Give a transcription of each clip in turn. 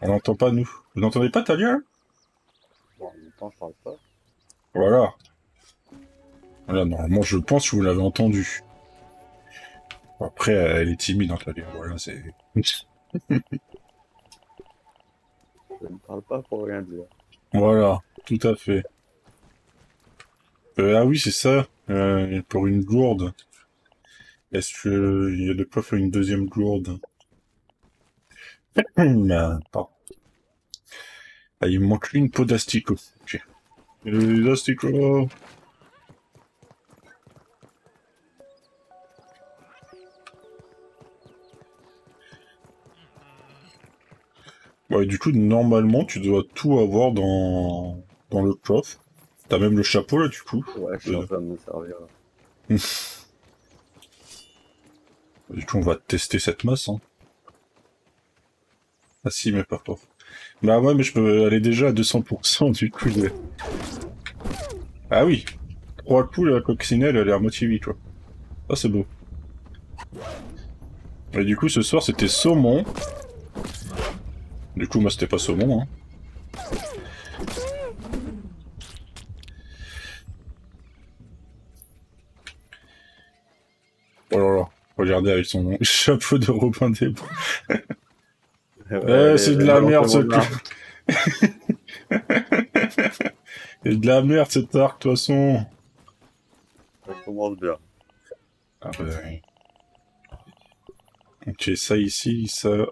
On l'entend pas, nous. Vous n'entendez pas, Talia? Bon, en même temps, je parle pas. Voilà. Voilà, normalement, je pense que vous l'avez entendu. Après, elle est timide, hein, Talia. Voilà, c'est... Je ne parle pas pour rien dire. Voilà, tout à fait. Ah oui, c'est ça. Pour une gourde. Est-ce que il y a de quoi faire une deuxième gourde? Pardon. Ah, il me manque une peau d'asticot. Ok. Les asticots. Ouais, du coup, normalement, tu dois tout avoir dans le coffre. T'as même le chapeau, là, du coup. Ouais, je suis en train de me servir là. Du coup, on va tester cette masse, hein. Ah si, mais pas fort. Bah ouais, mais je peux aller déjà à 200%, du coup. Ah oui, 3 coups, la coccinelle, elle est à moitié vide, quoi. Ah, c'est beau. Et du coup, ce soir, c'était saumon. Du coup, moi, c'était pas saumon, hein. Oh là là, regardez avec son chapeau de Robin des Bois. Ouais, C'est de les la gens merde, ce commencent coup. à... C'est de la merde, cet arc, de toute façon. Ça commence bien. Ah bah, ouais. Ok, ça ici, ça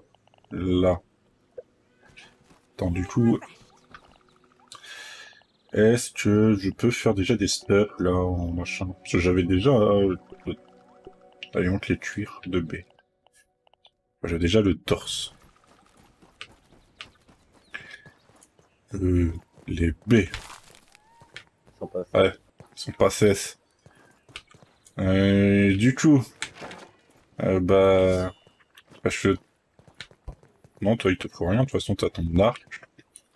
là. Attends, du coup, est-ce que je peux faire déjà des steps là en machin? Parce que j'avais déjà, voyons, les cuirs de baie. J'ai déjà le torse. Les baies. Sans passer. Ouais, ils sont pas cesse. Du coup, je... Non, toi, il te faut rien. De toute façon, t'as ton arc.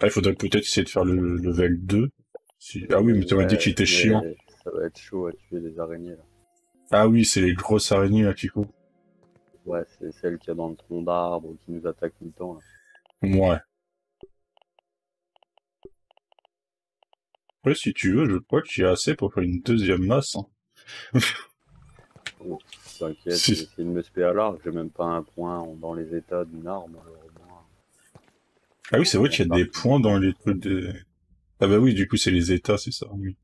Ah, il faudrait peut-être essayer de faire le level 2. Si... Ah oui, mais tu m'as dit Ouais, qu'il était chiant. mais ça va être chaud à tuer les araignées là. Ah oui, c'est les grosses araignées là qu'il faut. Ouais, c'est celle qui est dans le tronc d'arbre qui nous attaque tout le temps là. Ouais. Ouais, si tu veux, je crois qu'il y a assez pour faire une deuxième masse, hein. Oh, t'inquiète, je vais Si. essayer de me spé à l'arc, j'ai même pas un point dans les états d'une arme, alors au moins, Ah oui, c'est vrai mon qu'il y a des arc il est points dans bien. les trucs de... Ah bah oui, du coup, c'est les états, c'est ça, oui.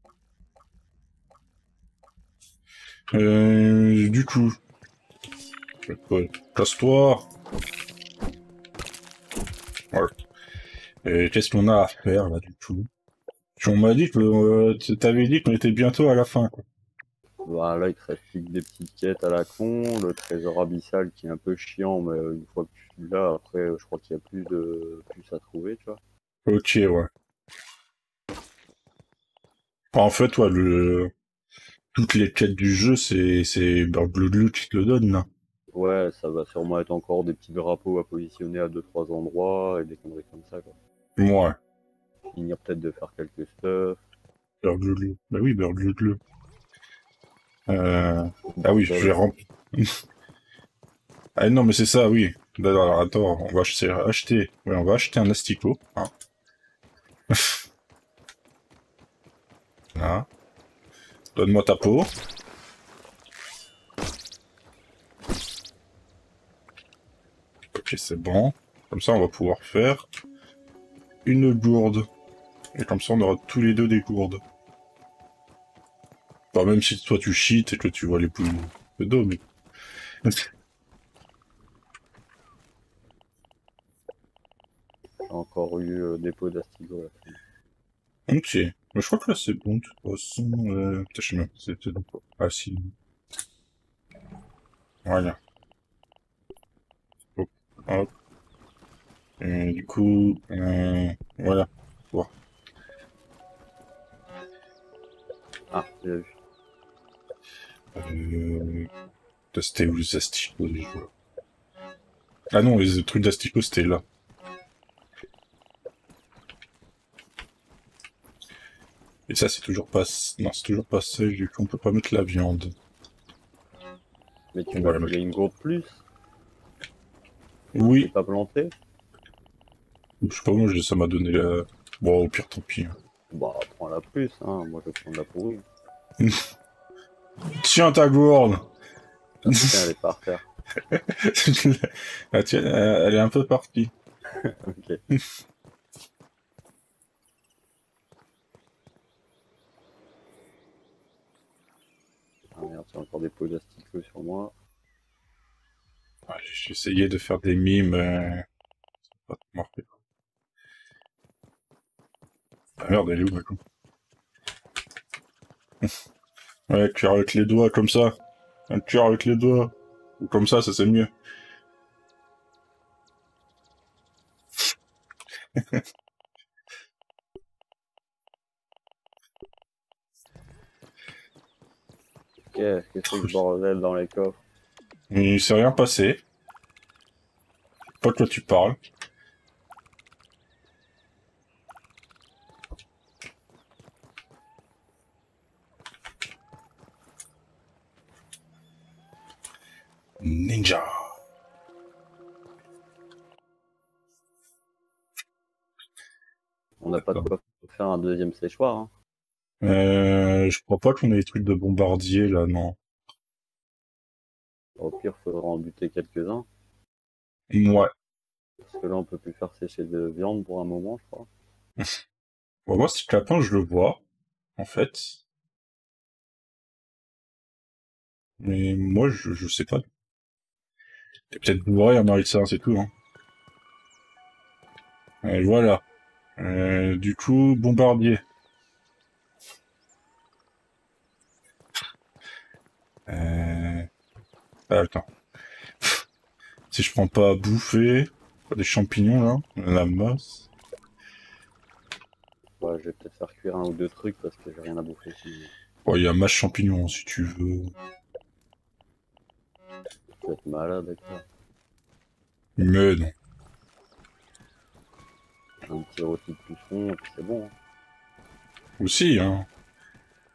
Du coup... Ouais. Casse-toi. Ouais. Qu'est-ce qu'on a à faire, là, du coup? On m'a dit que... t'avais dit qu'on était bientôt à la fin, quoi. Bah, là, il te reste plus que des petites quêtes à la con, le trésor abyssal qui est un peu chiant, mais une fois que tu l'as, après, je crois qu'il y a plus de plus à trouver, tu vois. Ok, ouais. En fait, ouais, toutes les quêtes du jeu, c'est Blue qui te le donne, là. Ouais, ça va sûrement être encore des petits drapeaux à positionner à deux trois endroits et des conneries comme ça, quoi. Ouais. Finir peut-être de faire quelques stuff. Burgleux. Bah oui, Burgleux. Ah oui, Bordel, j'ai ouais. rempli. Ah non, mais c'est ça, oui. Alors, attends, on va acheter... Ouais, on va acheter un asticot. Hein. Là. Donne-moi ta peau. Ok, c'est bon. Comme ça, on va pouvoir faire une gourde. Et comme ça, on aura tous les deux des gourdes. Enfin, même si toi tu cheats et que tu vois les poules de dos, mais... J'ai encore eu des pots d'astigo là. Ok. Mais je crois que là, c'est bon, de toute façon... Putain, je sais même pas si c'était bon. Ah, si. Voilà. Hop. Hop. Et du coup... voilà. Bon. Ah, j'ai vu. Putain, c'était où les asticots, déjà? Ah non, les trucs d'asticots, c'était là. Et ça, c'est toujours pas... Non, c'est toujours pas ça, du coup, on peut pas mettre la viande. Mais tu On va m'as la filé mettre. une gourde plus? C'est Oui. pas planté? Je sais pas, moi, ça m'a donné la... Bon, au pire, tant pis. Bah, prends la plus, hein. Moi, je vais prendre la pourrie. Tiens, ta gourde. Tiens, elle est par terre. Ah, tiens, elle est un peu partie. Ok. Ah merde, j'ai encore des pots d'asticots sur moi. Ouais, j'ai essayé de faire des mimes, pas trop marqué. Ah merde, elle est où, la con? Ouais, cuire avec les doigts, comme ça. Un cuire avec les doigts. Ou comme ça c'est mieux. Qu'est-ce que c'est que ce bordel dans les coffres? Il s'est rien passé. Pas de quoi tu parles. Ninja. On n'a pas de quoi faire un deuxième séchoir, hein. Je crois pas qu'on ait des trucs de bombardier, là, non. Au pire, faudra en buter quelques-uns. Ouais. Parce que là, on peut plus faire sécher de viande pour un moment, je crois. Bon, moi, ce lapin, je le vois, en fait. Mais moi, je sais pas. T'es peut-être bourré, Amaritza, c'est tout, hein. Et voilà. Du coup, bombardier. Ah, attends. Si je prends pas à bouffer, des champignons, là, la masse. Ouais, je vais peut-être faire cuire un ou deux trucs parce que j'ai rien à bouffer sinon. Ouais, il y a masse champignons, si tu veux. Je vais être malade avec ça. Mais non. Un petit rôti de puceron, et puis c'est bon, hein. Aussi, hein.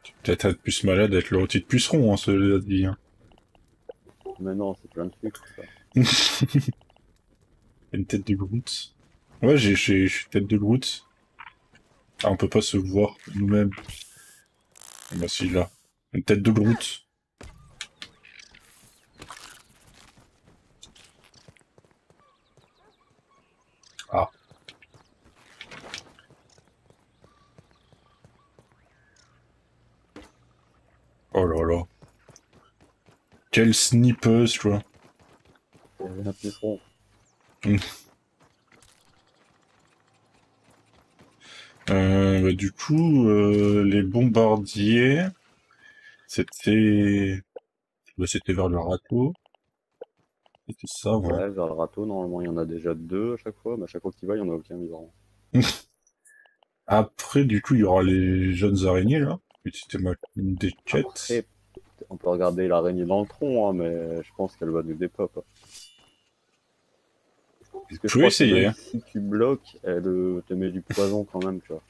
Tu peux peut-être être plus malade avec le rôti de puceron, hein, cela dit, hein. Mais non, c'est plein de sucre, ça. Une tête de Groot. Ouais, je suis tête de Groot. Ah, on peut pas se voir nous-mêmes. Ah bah si, là. Une tête de Groot. Ah. Oh là là. Quelle snipeuse, quoi. Un puceron. Bah, du coup, les bombardiers, c'était... Bah, c'était vers le râteau. C'était ça, ouais. Ouais, vers le râteau, normalement, il y en a déjà deux à chaque fois. Mais à chaque fois que tu vas, il y en a aucun vivant. Après, du coup, il y aura les jeunes araignées, là. Et c'était une des quêtes. Après, on peut regarder l'araignée dans le tronc, hein, mais je pense qu'elle va nous dépop, hein. Parce que je Je vais crois que essayer, même hein. si tu bloques, elle te met du poison quand même, tu vois.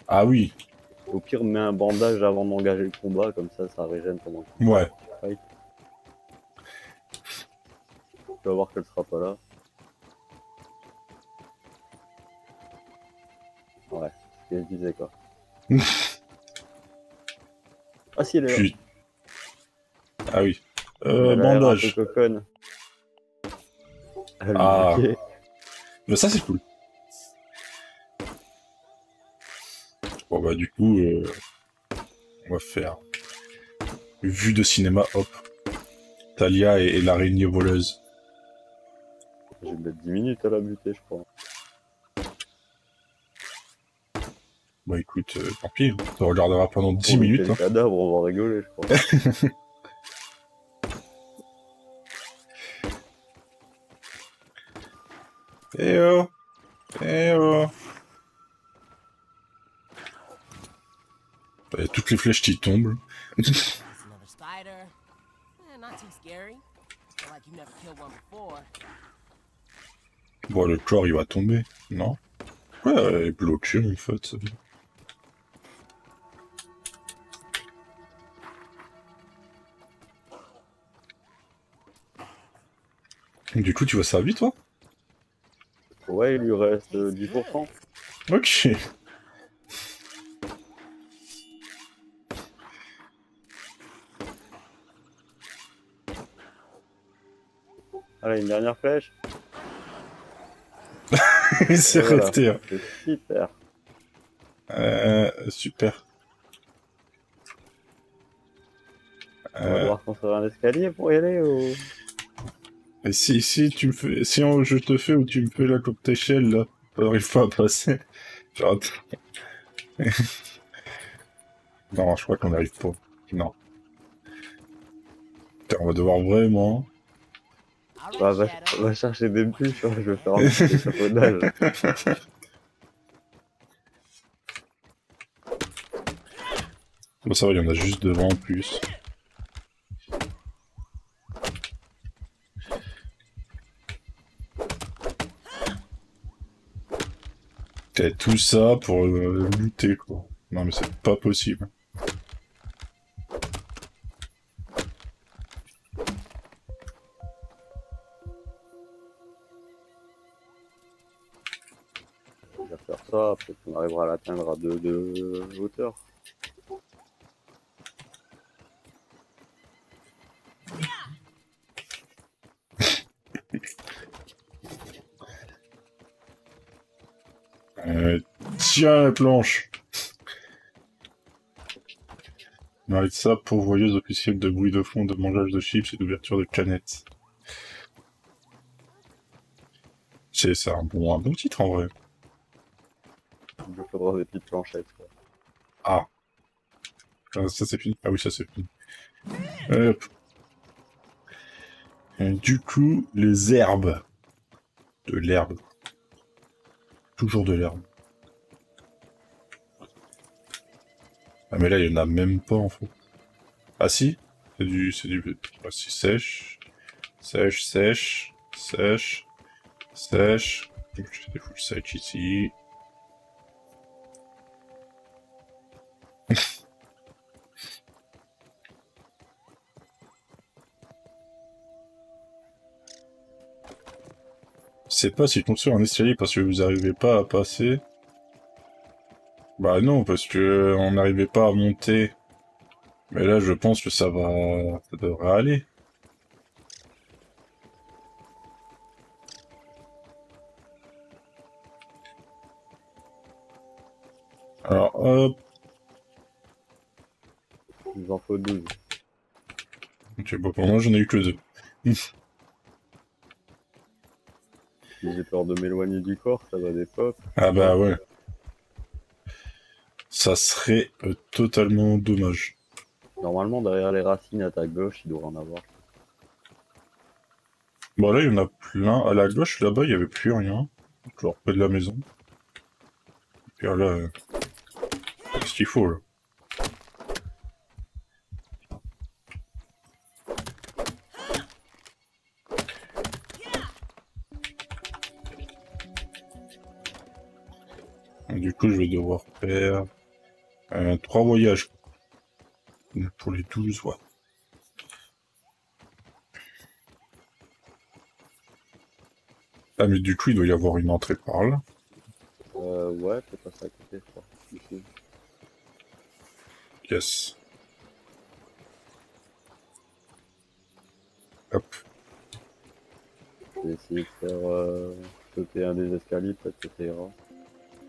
Ah oui. Au pire, mets un bandage avant d'engager le combat, comme ça régène pendant que Ouais. tu fight. Tu vas voir qu'elle sera pas là. Ouais, c'est ce que je disais, quoi. Ah si, elle est là. Puis... Ah oui. Mais elle a l'air un peu Bandage. coconne. Elle est Ah. bloquée. Mais ça, c'est cool. Bon, bah, du coup, on va faire... Vue de cinéma, hop. Talia et l'araignée voleuse. J'ai peut-être 10 minutes à la buter, je crois. Bah, écoute, tant pis. On regardera pendant 10 Pour lutter minutes, le hein. cadavre, on va rigoler, je crois. Eh oh. Eh oh. Bah, y a toutes les flèches qui tombent. That's another spider. Not too scary. Feel like you've never killed one before. Bon, le corps, il va tomber. Non? Ouais, elle est bloquée, en fait, ça vient. Du coup, tu vois ça vite, toi? Ouais, il lui reste 10%. Ok. Allez, une dernière flèche. C'est Et voilà, resté. Hein. c'est super. Super. On va devoir construire un escalier pour y aller ou... Et si tu me fais, je te fais ou tu me fais la courte échelle là, j'arrive pas à passer. Genre, non, je crois qu'on n'arrive pas. Non. Putain, on va devoir vraiment. All Bah, right, Shadow. va chercher des bûches, je vais faire un petit échafaudage. Bon, ça va, il y en a juste devant en plus. T'as tout ça pour lutter quoi. Non mais c'est pas possible. On va faire ça, peut-être qu'on arrivera à l'atteindre à 2 de hauteur. Tiens la planche. On arrête ça, pourvoyeuse officielle de bruit de fond, de mangeage de chips et d'ouverture de canettes. C'est un bon titre en vrai. Il nous faudra des petites planchettes, quoi. Ah. Ça c'est fini. Ah oui, ça c'est fini. Hop. Du coup, les herbes. De l'herbe. Toujours de l'herbe. Ah mais là, il y en a même pas en fait. Ah si. C'est du... Ah si, sèche. Sèche, sèche. Sèche. Sèche. J'ai des full sèche ici. Je sais pas si construire un escalier parce que vous arrivez pas à passer. Bah non, parce que on n'arrivait pas à monter. Mais là, je pense que ça va... Ça devrait aller. Alors, hop. Il nous en faut 12. Ok, bon, pour moi, j'en ai eu que 2. Si j'ai peur de m'éloigner du corps, ça va des pop. Ah bah ouais. Ça serait totalement dommage. Normalement, derrière les racines à ta gauche, il devrait en avoir. Bon, là, il y en a plein. À la gauche, là-bas, il y avait plus rien. Genre près de la maison. Et là, c'est ce qu'il faut, là. Du coup, je vais devoir faire 3 voyages. Pour les 12, ouais. Ah, mais du coup, il doit y avoir une entrée par là. Ouais, peut-être passer à côté, je crois. Ici. Yes. Hop. Je vais essayer de faire sauter un des escaliers, peut-être que ça ira.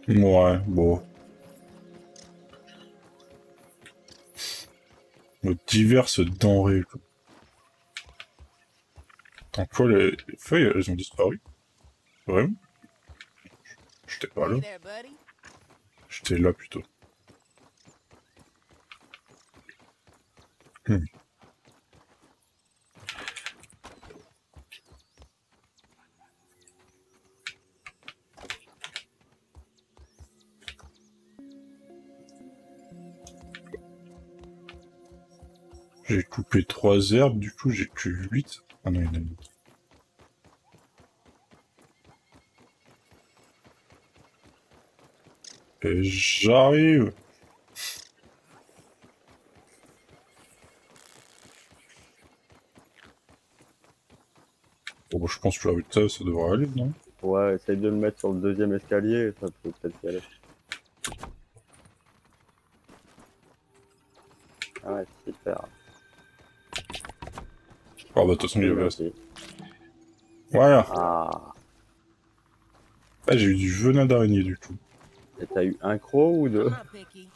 Ouais, bon. Diverses denrées, quoi. Attends, quoi, les feuilles, elles ont disparu? Vraiment? J'étais pas là. Hey there, buddy. J'étais là, plutôt. J'ai coupé 3 herbes, du coup, j'ai que 8. Ah non, il y en a une. Et j'arrive! Bon, bah, je pense que avec ça devrait aller, non? Ouais, Ouais, essaye de le mettre sur le deuxième escalier, ça peut peut-être y aller. Ah ouais, super. Oh, bah, de toute façon, il y avait... Merci. Voilà. Ah, Ah, j'ai eu du venin d'araignée, du coup. et t'as eu un croc ou deux? I'm not picky.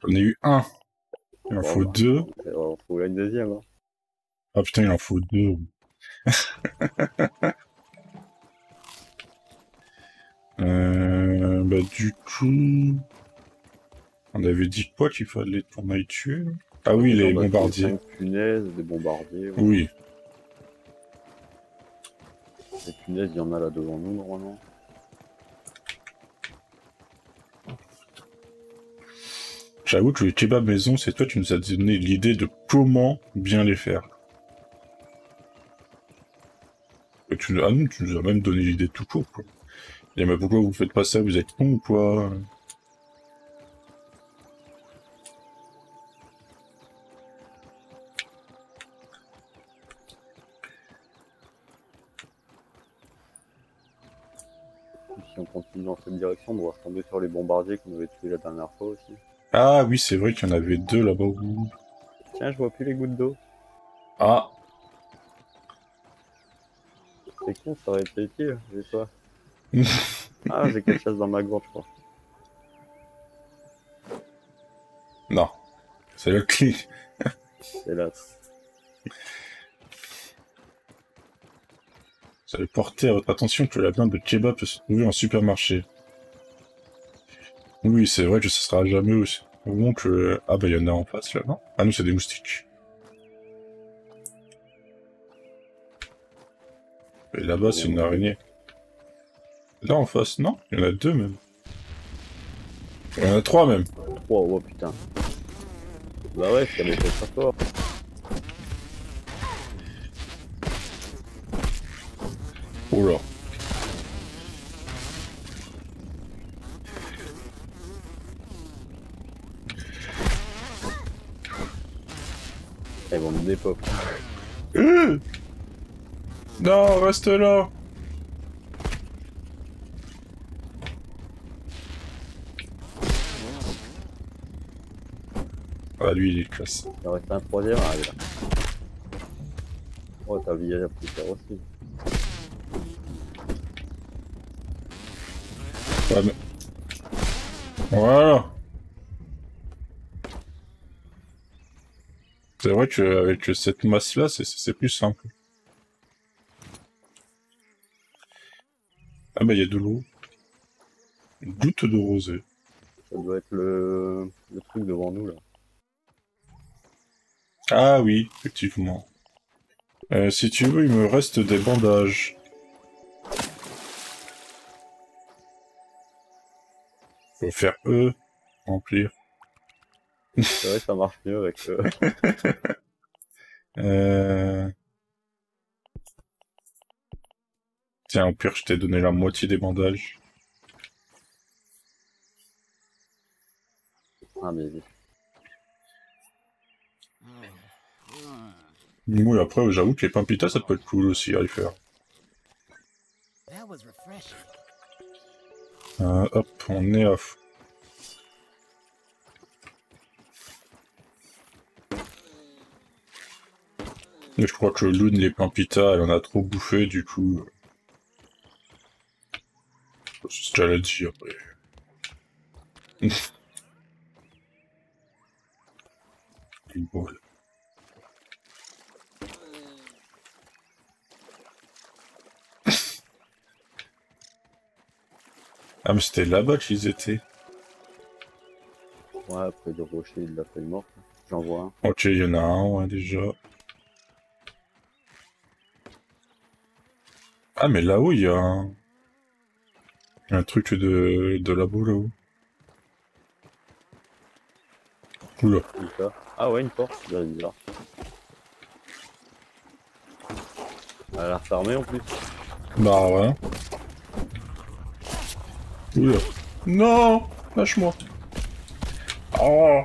J'en ai eu un. Il en Bon, faut bah, deux. on faut une deuxième. Hein. Ah putain, il en faut deux. Bah du coup... On avait dit quoi qu'il fallait qu'on aille tuer? Ah oui, les On a tué bombardiers. 5 punaises, des bombardiers. Ouais. Oui. Les punaises, il y en a là devant nous normalement. J'avoue que les kebabs maison, c'est toi qui nous as donné l'idée de comment bien les faire. Et ah non, tu nous as même donné l'idée tout court, quoi. Et mais pourquoi vous faites pas ça? Vous êtes con ou quoi? Si on continue dans cette direction, on doit retomber sur les bombardiers qu'on avait tués la dernière fois aussi. Ah oui, c'est vrai qu'il y en avait deux là-bas. Tiens, je vois plus les gouttes d'eau. Ah, C'est con, ça aurait été utile, j'ai soif. Ah, j'ai quelque chose dans ma gourde, je crois. non. C'est le clé. Hélas. Ça veut porter à votre attention que la viande de kebab peut se trouver en supermarché. Oui, c'est vrai que ce sera jamais aussi. Au moment que... Ah bah il y en a en face là, non? Ah non, c'est des moustiques. Et là-bas, c'est une araignée. Là en face, non? Il y en a deux même. Il y en a trois même. Oh putain. Bah ouais, ça avait fait très fort. Oh là. Ils vont me dépop. Non, reste là. Ah lui, il est classe. Il en reste un troisième, ah, là. Oh, t'as oublié la poussière aussi. Ouais, mais... Voilà. C'est vrai qu'avec cette masse-là, c'est plus simple. Ah bah il y a de l'eau. Une goutte de rosée. Ça doit être le truc devant nous là. Ah oui, effectivement. Si tu veux, il me reste des bandages. Faut faire E, remplir. C'est vrai que ça marche mieux avec le... Tiens, au pire, je t'ai donné la moitié des bandages. Ah mais... Oui, après, j'avoue que les pains pita, ça peut être cool aussi à y faire. That was refreshing. Hop, on est à fond. Mais je crois que Lune, les pains pita, elle en a trop bouffé, du coup... C'est ce qu'elle a dit, après. Une boule. Ah, mais c'était là-bas qu'ils étaient. Ouais, après le rocher de la feuille morte. J'en vois un. Ok, il y en a un, ouais, déjà. Ah, mais là-haut, il y a un truc de labo, là-haut. Oula. Ah ouais, une porte, c'est bizarre. Elle a l'air fermée en plus. Bah, ouais. Oula. Non! Lâche-moi. Oh!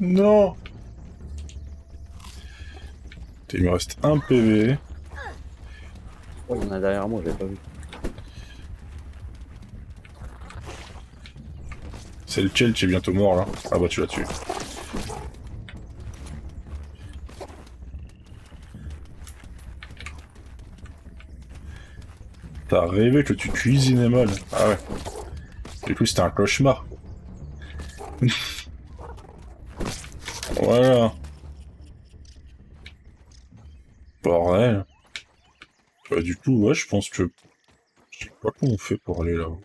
Non. Il me reste un PV. Oh, il y en a derrière moi, j'avais pas vu. C'est le Chell qui est bientôt mort là. Ah bah tu l'as tué. T'as rêvé que tu cuisinais mal. Ah ouais. Du coup c'était un cauchemar. Voilà. Pareil. Bah du coup ouais je pense que... Je sais pas comment on fait pour aller là-haut.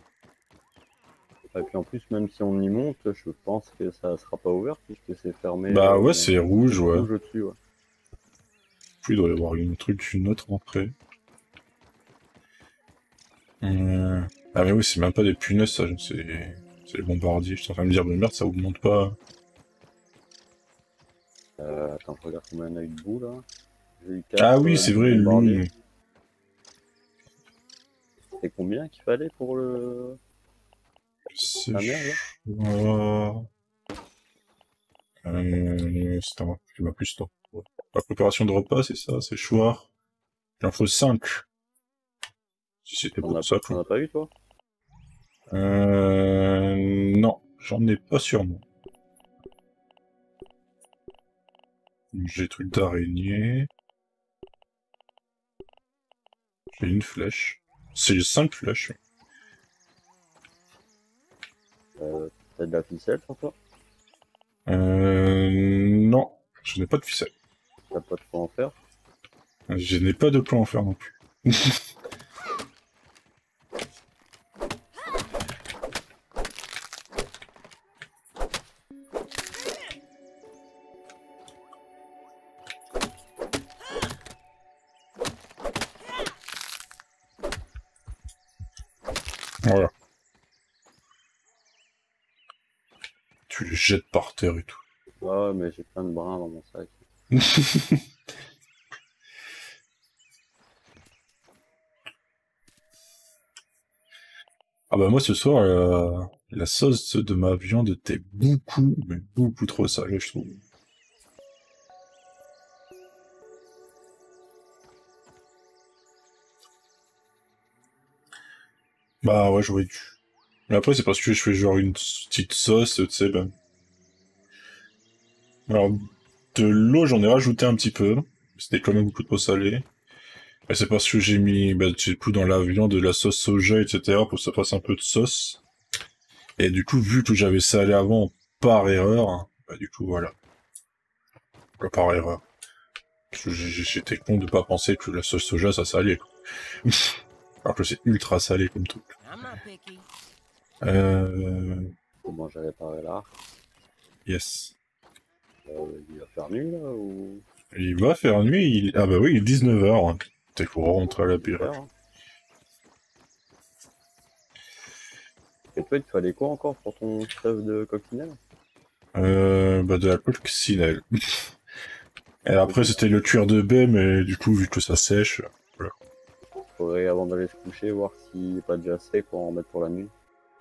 Et puis en plus, même si on y monte, je pense que ça sera pas ouvert puisque c'est fermé. Bah ouais c'est rouge ouais. Rouge au-dessus, ouais. Puis il doit y avoir une autre entrée. Ah mais oui, c'est même pas des punaises, ça, c'est les bombardiers. Je suis en train de me dire, mais merde, ça augmente pas. Attends, je regarde combien on a eu de boue là. J'ai eu Ah 4, oui, c'est vrai, bombardés. lui. C'est combien qu'il fallait pour le... C'est La merde, là choix... c'est un qui m'a plus temps. Ouais. La préparation de repas, c'est ça, c'est choix. Il en faut 5. Si c'était pour ça, T'en quoi. as pas eu toi? Non, j'en ai pas sur moi. J'ai truc d'araignée. J'ai une flèche. C'est 5 flèches. T'as de la ficelle sur toi? Non, je n'ai pas de ficelle. T'as pas de quoi en faire? Je n'ai pas de plan à faire non plus. Voilà. Tu les jettes par terre et tout. Ouais, mais j'ai plein de brins dans mon sac. Ah bah moi ce soir, la sauce de ma viande était beaucoup, mais beaucoup trop salée, je trouve. Bah ouais, j'aurais dû. Mais après, c'est parce que je fais genre une petite sauce, tu sais, ben. Alors, de l'eau, j'en ai rajouté un petit peu. C'était quand même beaucoup trop salé. Et c'est parce que j'ai mis, bah, du coup, dans la viande de la sauce soja, etc., pour que ça fasse un peu de sauce. Et du coup, vu que j'avais salé avant, par erreur, bah du coup, voilà. Par erreur. Parce que j'étais con de pas penser que la sauce soja, ça salait, quoi. Alors que c'est ultra salé comme truc. I'm not picky. Comment j'ai réparé là? Yes. Il va faire nuit là ou... Il va faire nuit, ah bah oui, il est 19h. T'es pour rentrer à la Faire, pire. hein. Et toi, il te fallait quoi encore pour ton stuff de coccinelle? Bah de la coccinelle. Et après c'était le cuir de baie, mais du coup vu que ça sèche, voilà. Faudrait avant d'aller se coucher voir s'il n'est pas déjà sec pour en mettre pour la nuit.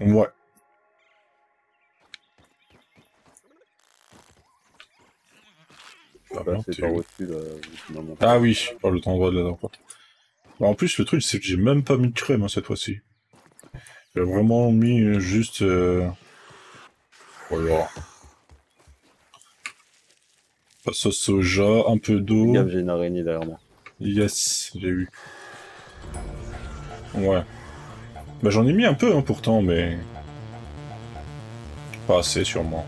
Ouais. Je sais Ah, pas, non, c'est t'es par où? au-dessus là, vu qu'il m'a montré. Ah oui, par le temps de la dernière fois. Bah, en plus le truc c'est que j'ai même pas mis de crème hein, cette fois-ci. J'ai vraiment mis juste... Voilà. La sauce soja, un peu Fais d'eau. gaffe, j'ai une araignée derrière moi. Yes, j'ai eu. Ouais. Bah j'en ai mis un peu hein, pourtant, mais... Pas assez sûrement.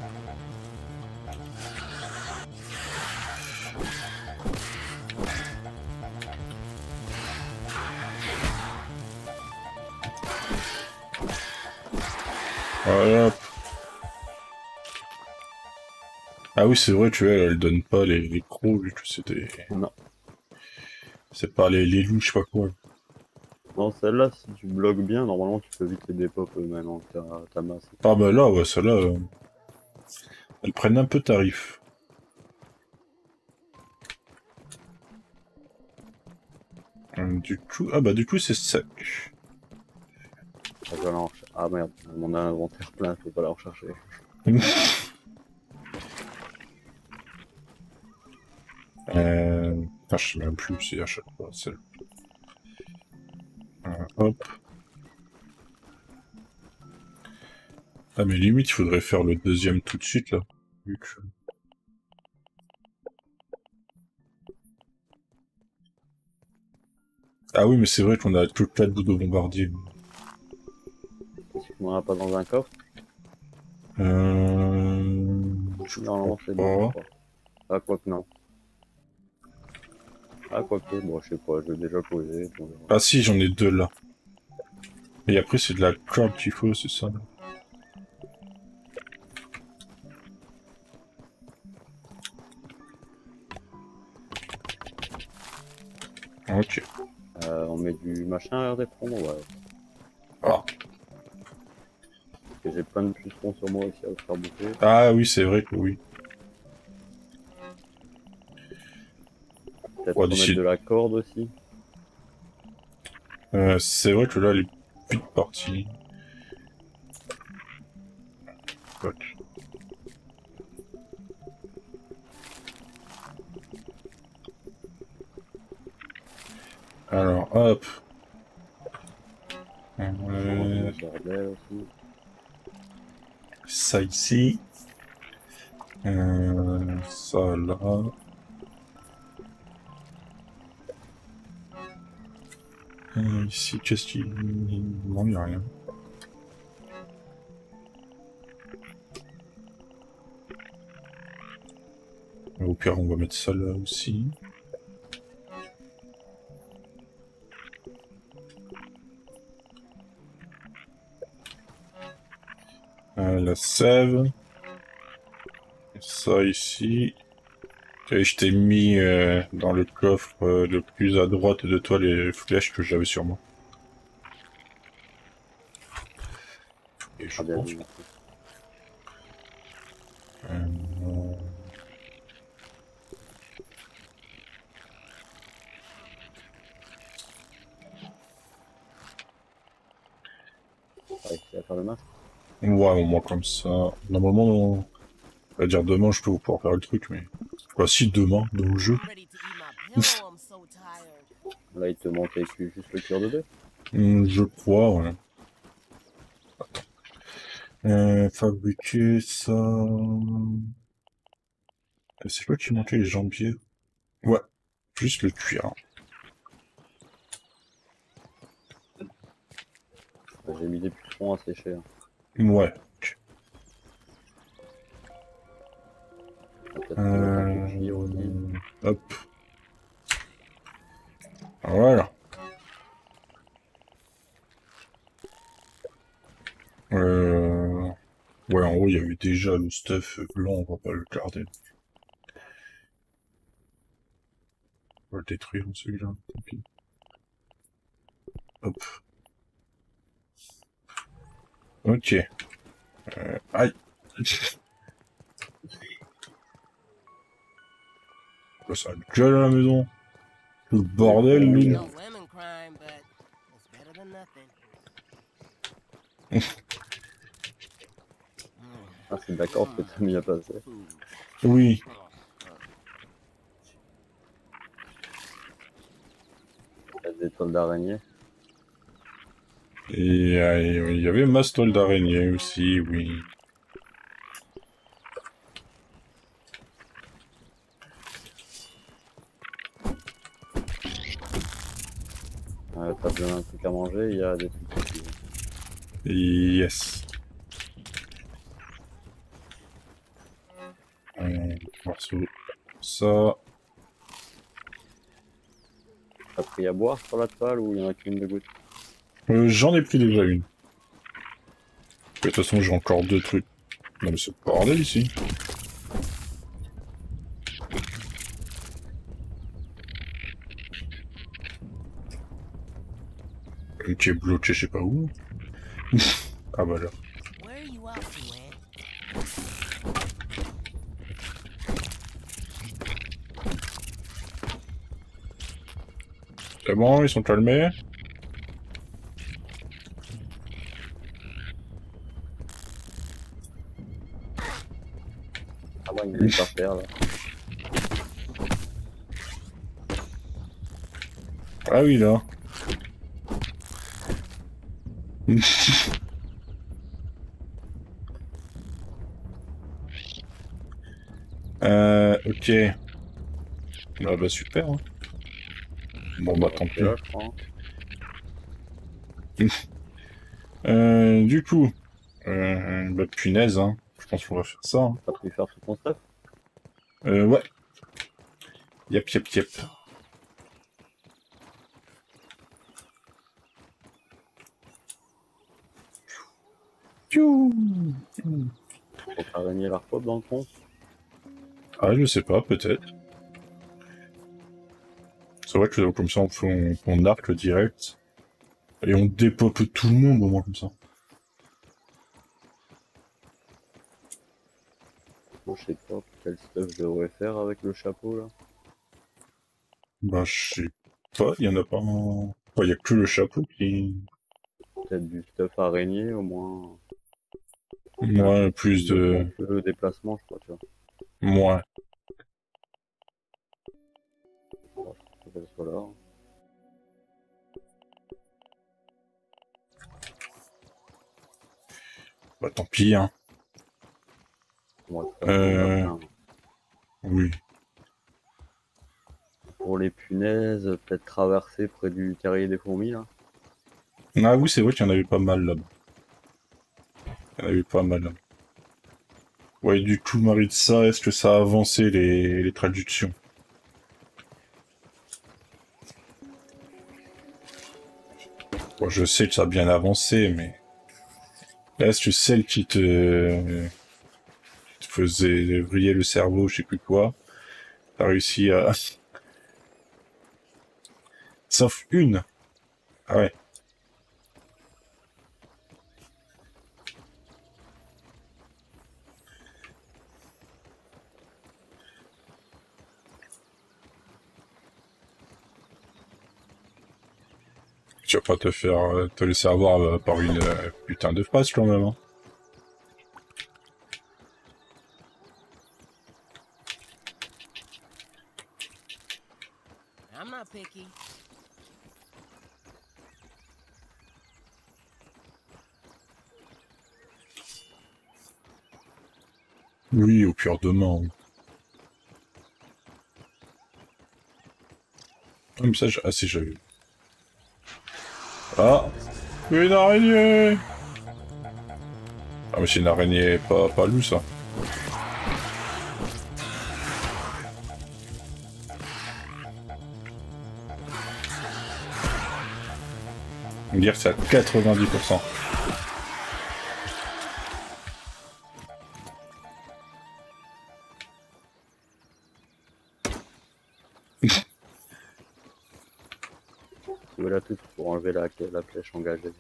Voilà. Ah oui, c'est vrai que elle donne pas les crocs, vu que c'était... Non. C'est pas les loups, je sais pas quoi. Non, celle-là, si tu bloques bien, normalement tu peux vite les dépop maintenant que ta masse. Ah bah là, ouais, celle-là... elles prennent un peu tarif. Du coup... Ah bah du coup c'est sec. Je vais aller en rechercher. Ah merde, mon inventaire plein, je peux pas la rechercher. Ah, je sais même plus, c'est à chaque fois celle. Hop. Ah, mais limite, il faudrait faire le deuxième tout de suite, là. Vu que... Ah oui, mais c'est vrai qu'on a que 4 bouts de bombardier. Est-ce qu'on en a pas dans un coffre? Je Non, crois c'est pas. bon, je crois. Ah, quoique non. Ah, quoique, bon, je sais pas, je l'ai déjà posé. Bon, Ah si, j'en ai 2 là. Et après, c'est de la corde qu'il faut, c'est ça. Ok. on met du machin à l'air des troncs, ouais. Ah. Parce que j'ai plein de pucerons sur moi aussi à faire bouffer. Ah oui, c'est vrai que oui. Peut-être Ouais, remettre de la corde aussi. c'est vrai que là, elle est vite partie. Ok. Alors, hop. Bordel aussi. Ça ici. Ça là. Ici, qu'est-ce qu'il... Non, il n'y a rien. Au pire, on va mettre ça là aussi. La sève. Ça ici. Et je t'ai mis dans le coffre le plus à droite de toi les flèches que j'avais sur moi. Et je Ah, bien pense... vu. Réussi à faire le masque. Ouais, au moins comme ça. Normalement, on va dire demain, je peux vous pouvoir faire le truc, mais... Quoi, si demain, dans le jeu. I'm ready to eat my pillow. I'm so tired. Là, il te manquait juste le cœur de bœuf. Je crois, ouais. Fabriquer ça... C'est quoi qui manquait, les jambiers? Ouais, juste le cuir. J'ai mis des pucerons à sécher. Hein. Ouais. Peut-être mettre un peu de cuir aussi. Hop. Voilà. Ouais, en haut, il y avait déjà le stuff blanc, on va pas le garder. On va le détruire, celui-là. Tant pis. Hop. Ok. Aïe. Ça gueule à la maison. Le bordel, lui. No lemon crime, but it's better than nothing. Ah, c'est d'accord que t'as mis à passer. Oui. Il y a des toiles d'araignée. Et il y avait ma toile d'araignée aussi, oui. T'as besoin d'un truc à manger, il y a des trucs ici. Yes. Morceau. Ça. T'as pris à boire sur la toile ou il y en a qu'une de goutte? J'en ai pris déjà une. De toute façon, j'ai encore 2 trucs. Non mais c'est le bordel ici. Qui est bloqué, je sais pas où. Ah bah là. Where are you off to, Ant? C'est bon, ils sont calmés. Ah, moi, il me met par terre là. Ah oui, là. Ok. Ah bah super. Hein. Bon bah tant pis. Là, je crois. Du coup, bah punaise, hein. Je pense qu'on va faire ça. Hein. T'as pu faire tout ton stuff? Ouais. Yep, yep, yep. Piou. Faut araignée la repop dans le fond? Ah, je sais pas, peut-être. C'est vrai que comme ça, on arc le direct. Et on dépop tout le monde au moins comme ça. Bon, je sais pas quel stuff je devrais faire avec le chapeau là. Bah, je sais pas, il y en a pas un... Enfin, il y a que le chapeau qui... Peut-être du stuff araignée au moins. Moi, plus de... Le déplacement, je crois, tu vois. Moi. Bon, je pense que ça soit là. Bah, tant pis, hein. On va te faire un lapin. Oui. Pour les punaises, peut-être traverser près du terrier des fourmis là. Ah oui, c'est vrai qu'il y en avait pas mal là-bas. Il y en avait pas mal là-bas. Ouais, du coup, Maritza, est-ce que ça a avancé les traductions? Bon, je sais que ça a bien avancé, mais... Là, est-ce que celle qui te faisait vriller le cerveau, je sais plus quoi, t'as réussi à... Sauf une. Ah ouais. Tu vas pas te faire te laisser avoir par une putain de phrase quand même. Hein. I'm not picky. Oui, au pire demain. Oui. Ah, mais ça, ah si, j'avais... Ah, une araignée. Ah mais c'est une araignée pas loup ça. On va dire que c'est à 90%. Tu veux la touche pour enlever la flèche engagée.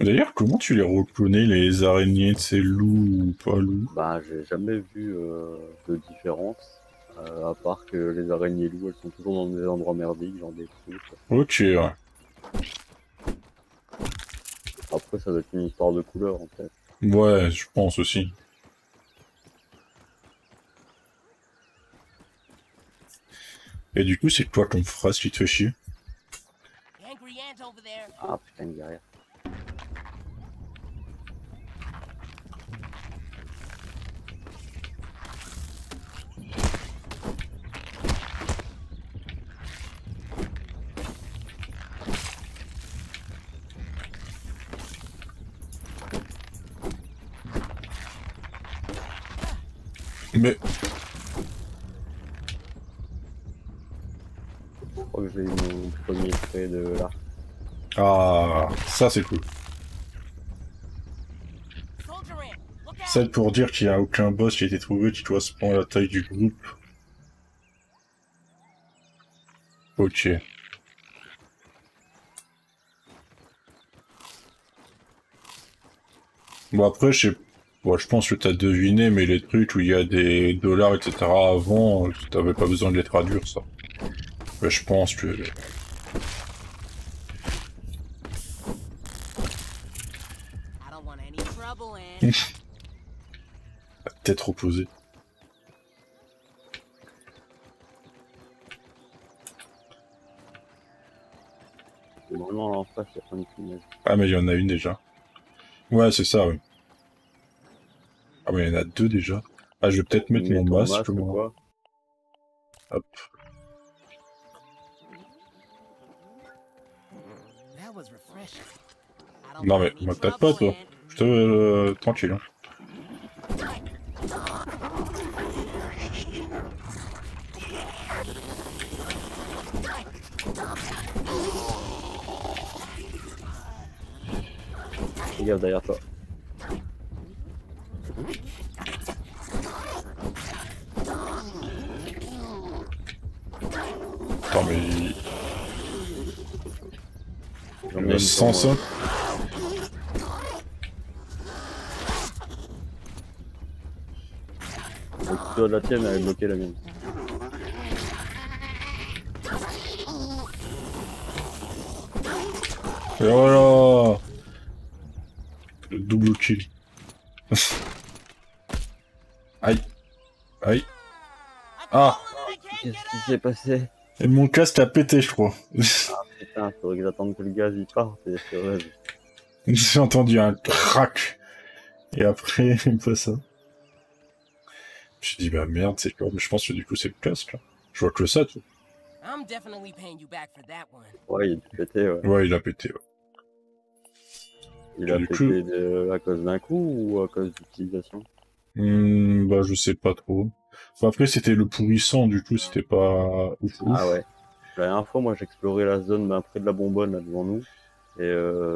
D'ailleurs, comment tu les reconnais, les araignées de ces loups ou pas loups? Bah, j'ai jamais vu de différence. À part que les araignées loups, elles sont toujours dans des endroits merdiques, genre des trous. Ok, ouais. Après, ça doit être une histoire de couleur en fait. Ouais, je pense aussi. Et du coup, c'est quoi ton phrase qui te fait chier? Angry ant over there. Ah putain, une derrière. Mais... Je crois que j'ai eu mon premier trait de là. Ah, ça c'est cool. Soldier ant, look out! C'est pour dire qu'il n'y a aucun boss qui a été trouvé qui correspond à la taille du groupe. Ok. Bon après, je pense que t'as deviné, mais les trucs où il y a des dollars, etc. avant, t'avais pas besoin de les traduire, ça. Mais je pense que... I don't want any trouble, ant. La tête opposée. Normalement, là en face, il y a plein de punaises. Ah, mais il y en a une déjà. Ouais, c'est ça, ouais. Ah, mais il y en a deux déjà. Ah, je vais peut-être mettre Mets mon ton masque, moi. quoi. Hop. That was refreshing. I don't Non, want mais any m'attaque pas, trouble toi. and- Je te... tranquille, hein. Fais gaffe derrière toi. Attends, mais... J'en Il ai va une sans sur moi. ça. Occupe-toi de la tienne, elle est bloquée la mienne. Et voilà. Le double kill. Aïe. Aïe. I've Ah. fallen and I can't Qu'est-ce get qui up! s'est passé? Et mon casque a pété, je crois. Putain, faudrait que j'attende que le gaz y parte et je te rêve. J'ai entendu un crack. Et après, pas ça. Je me suis dit, bah merde, c'est quoi? Mais je pense que du coup, c'est le casque, là. Je vois que ça, tout. I'm definitely paying you back for that one. Ouais, il a pété, ouais. Ouais, il a pété, ouais. Il a Du pété coup- à cause d'un coup ou à cause d'utilisation? Bah, je sais pas trop. Bah, après, c'était le pourrissant, du coup, c'était pas ouf. Ah ouais. La dernière fois, moi, j'explorais la zone près de la bonbonne, là, devant nous. Et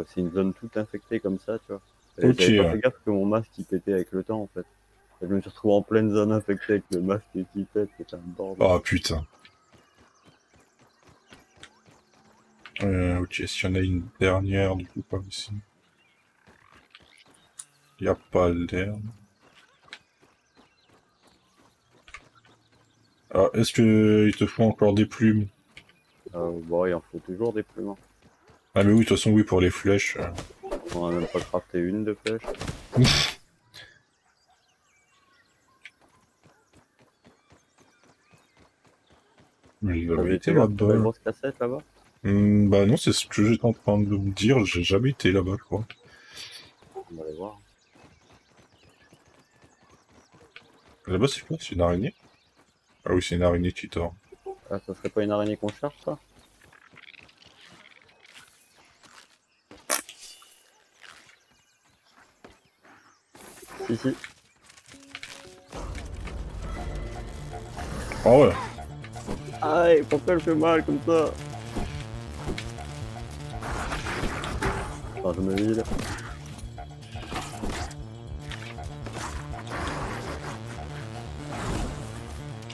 c'est une zone toute infectée comme ça, tu vois. Et Ok, j'avais pas ouais. fait gaffe que mon masque, il pétait avec le temps, en fait. Et je me suis retrouvé en pleine zone infectée avec le masque qui pète, c'était un bordel. Ah, putain. Ok, s'il y en a une dernière, du coup, par ici. Y a pas l'herbe. Alors, est-ce que il te faut encore des plumes? Bon, il en faut toujours des plumes. Hein. Ah, mais oui, de toute façon, oui, pour les flèches. On a même pas crafté une de flèche. Mais il T'avais avait été été voir la là-bas. grosse cassette là-bas? Bah non, c'est ce que j'étais en train de me dire. J'ai jamais été là-bas, je crois. On va aller voir. Là-bas, c'est quoi? C'est une araignée? Ah oui, c'est une araignée qui dort. Ah, ça serait pas une araignée qu'on cherche, ça? Si, si. Ah ouais. Aïe, pourquoi elle fait mal comme ça? Attends, je me vide.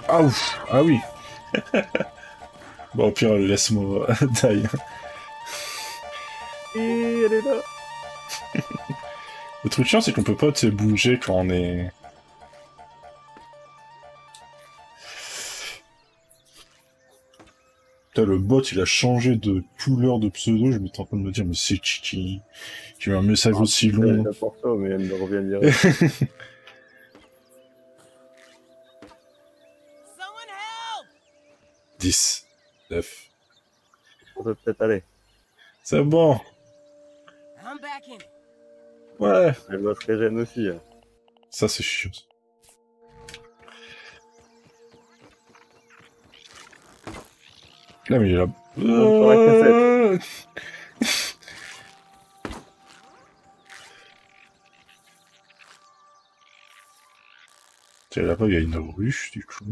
Ah ouf. Ah oui. Bon, au pire, laisse-moi taille. Et elle est là. Le truc chiant, c'est qu'on peut pas, tu sais, bouger quand on est... Putain, le bot, il a changé de couleur de pseudo. Je m'étais en train de me dire, mais c'est qui met un message aussi long. C'est pour toi, mais elle me revient direct. Someone help! 10, 9. On peut peut-être aller. C'est bon. I'm back in it. Ouais. Elle doit se régénérer aussi. Hein. Ça, c'est chiant. Là, mais il est là. Sur la Tiens, là-bas, il y a une ruche, du coup.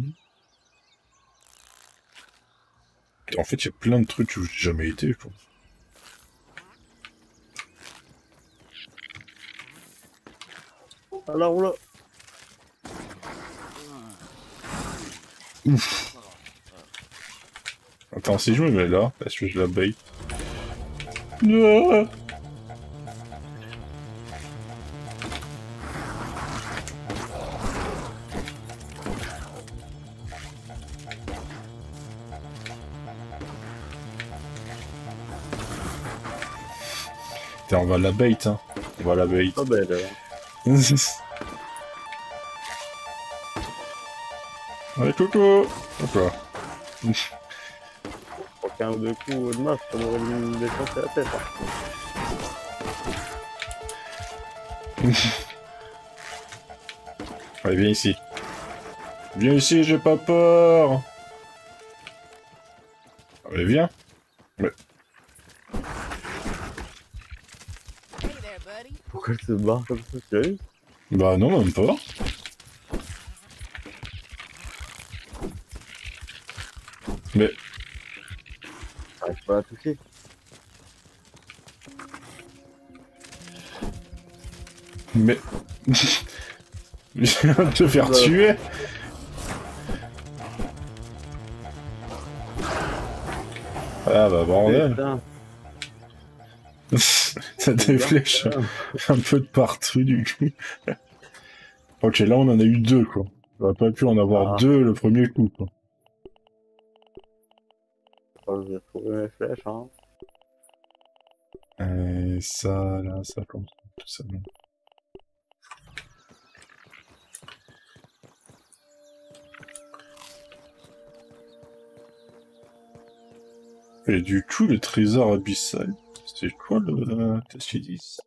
En fait, il y a plein de trucs où j'ai jamais été, quoi. Alors là. Ouf. Attends, si je me mets là, est-ce que je la bait? Non. Putain, on va la bait, hein. On va la bait. Oh belle. Allez, coucou. Pourquoi? Je crois qu'un ou deux coups de masque, ça m'aurait défoncé la tête. Allez, viens ici. Viens ici, j'ai pas peur. Allez, viens. Ouais. Hey there, buddy. Pourquoi elle se barre comme ça, sérieux? Bah non, même pas. Mais... J'arrive pas à la toucher. Mais... Je viens de te faire tuer. Ah bah bordel. Putain, T'as des flèches un peu de partout du coup. Ok, là on en a eu deux quoi. On aurait pas pu en avoir Ah. deux le premier coup quoi. j'ai retrouvé mes flèches, hein. Ça, là, ça, comme ça, tout ça. Non. Et du coup, le trésor abyssal, c'est quoi le... Qu'est-ce qu'ils disent?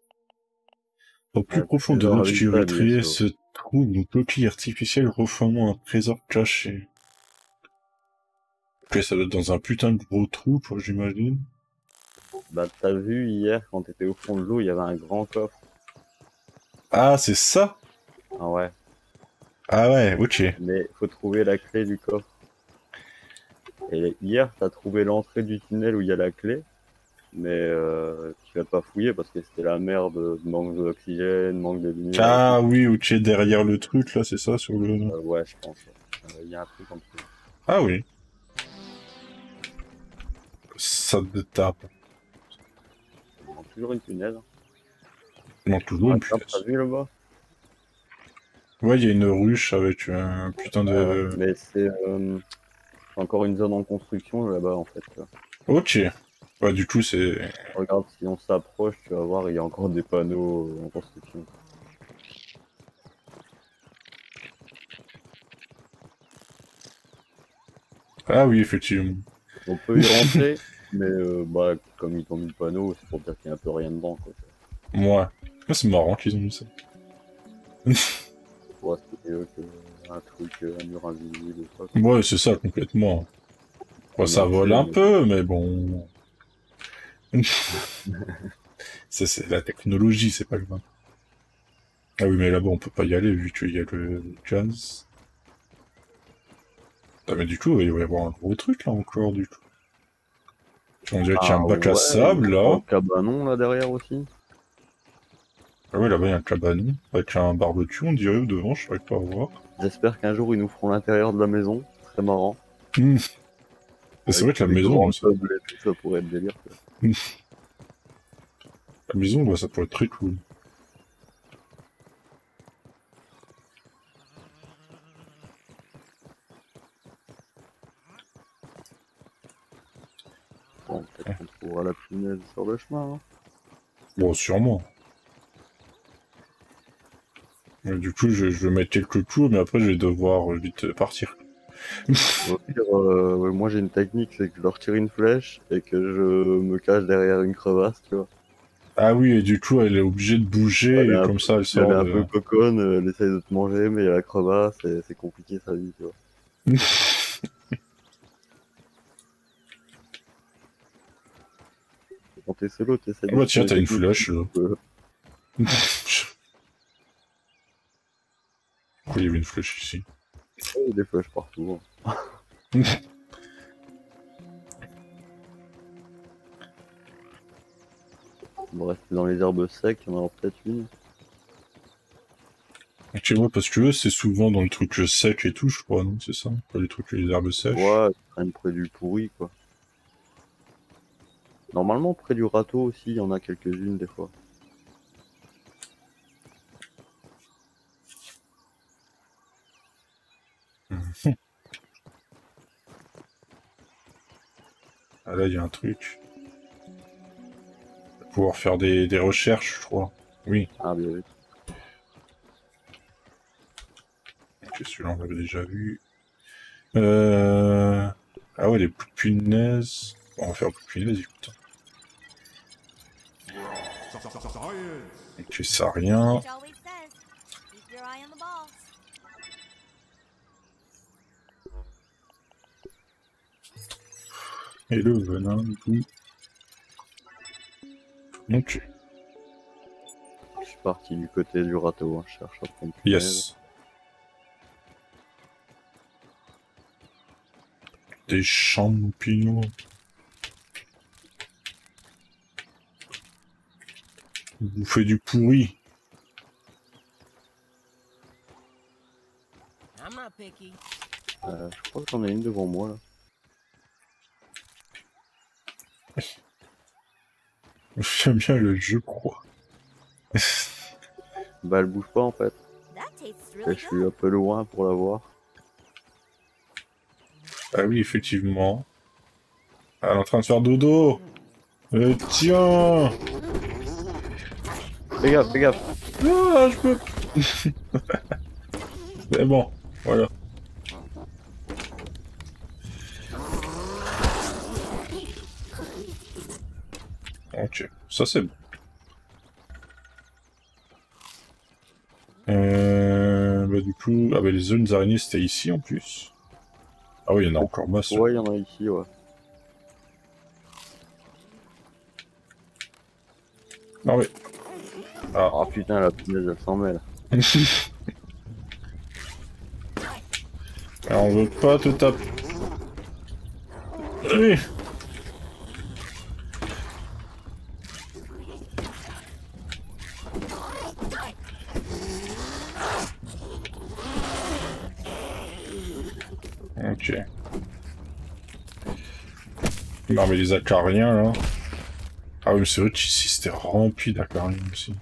Au plus Le profond de trésor l'obscurité abyssal, se trouve une coquille artificielle reformant un trésor caché. Ok, ça doit être dans un putain de gros trou, quoi, j'imagine. Bah t'as vu hier quand t'étais au fond de l'eau, il y avait un grand coffre. Ah, c'est ça? Ah ouais. Ah ouais, ok. Mais faut trouver la clé du coffre. Et hier t'as trouvé l'entrée du tunnel où il y a la clé, mais tu l'as pas fouillé parce que c'était la merde, manque d'oxygène, manque de lumière. Ah oui, ok, derrière le truc, là, c'est ça, sur le... Ouais, je pense. Il y a un truc en dessous. Ah oui. Ça te tape. Il manque toujours une punaise. Non, toujours une T'as punaise. vu là-bas? Ouais, il y a une ruche avec un putain de... Mais c'est encore une zone en construction là-bas en fait. Ok. Ouais, du coup, c'est... Regarde, si on s'approche, tu vas voir, il y a encore des panneaux en construction. Ah oui, effectivement. On peut y rentrer, mais bah, comme ils t'ont mis le panneau, c'est pour dire qu'il n'y a un peu rien dedans. Quoi. Ouais. Ah, c'est marrant qu'ils ont mis ça. Ouais, c'est mieux qu'un truc, un mur invisible ou quoi. Ouais, c'est ça, complètement. Bon, ça vole un peu, mais bon... c'est la technologie, c'est pas grave. Ah oui, mais là-bas, on peut pas y aller, vu qu'il y a le gaz. Ah, mais du coup, il va y avoir un gros truc, là, encore, du coup. On dirait qu'il y a un bac à sable, là. Un cabanon là derrière aussi. Ah ouais, là-bas, il y a un cabanon, avec un barbecue, on dirait, devant, je saurais pas voir. J'espère qu'un jour ils nous feront l'intérieur de la maison, c'est très marrant. C'est vrai que la maison, ça... ça pourrait être délire. Quoi. La maison, bah, ça pourrait être très cool. Bon, peut-être qu'on trouvera la punaise sur le chemin. Hein. Bon, sûrement. Mais du coup, je vais mettre quelques coups, mais après, je vais devoir vite partir. Au pire, moi j'ai une technique, c'est que je leur tire une flèche et que je me cache derrière une crevasse, tu vois. Ah oui, et du coup, elle est obligée de bouger, et comme ça, elle Elle sort est un de... peu coconne, elle essaye de te manger, mais il y a la crevasse et c'est compliqué sa vie, tu vois. Quand t'es solo, t'essayes Ah bah tiens, t'as une flèche, là. Pourquoi il y avait une flèche ici? Il y a des flèches partout. Hein. On va rester dans les herbes secs, il y en aura peut-être une. Ok, ouais, parce que eux, c'est souvent dans le truc sec et tout, je crois, non? C'est ça? Pas les trucs, les herbes sèches. Ouais, ils traînent près du pourri, quoi. Normalement, près du râteau aussi, il y en a quelques-unes des fois. Ah là, il y a un truc. On va pouvoir faire des recherches, je crois. Oui. Ah, bien oui. Ok, celui-là, on l'avait déjà vu. Ah ouais, les punaises. Bon, on va faire plus, vas-y, putain. Ok, ça rien. Which always says, keep your eye on the ball. Et le venin, du coup. Ok. Je suis parti du côté du râteau, hein. Je cherche à prendre plus Yes. Des champignons. Vous faites du pourri. I'm not picky. Je crois que j'en ai une devant moi là. J'aime bien le jeu, crois. Bah elle bouge pas en fait. That tastes Et really je suis good. un peu loin pour la voir. Ah oui, effectivement. Ah, elle est en train de faire dodo. Tiens. Fais gaffe, fais gaffe. Ah, je peux. C'est bon, voilà. Ok, ça c'est bon. Bah du coup, ah bah les zones araignées c'était ici en plus. Ah oui, il y en a encore masse. Ouais, il y en a ici, ouais. Ah oui. Ah. Oh putain, la punaise, elle s'en mêle. Alors, on veut pas te taper. Oui. Ok. Non mais les acariens là. Ah oui mais c'est vrai qu'ici c'était rempli d'acariens aussi.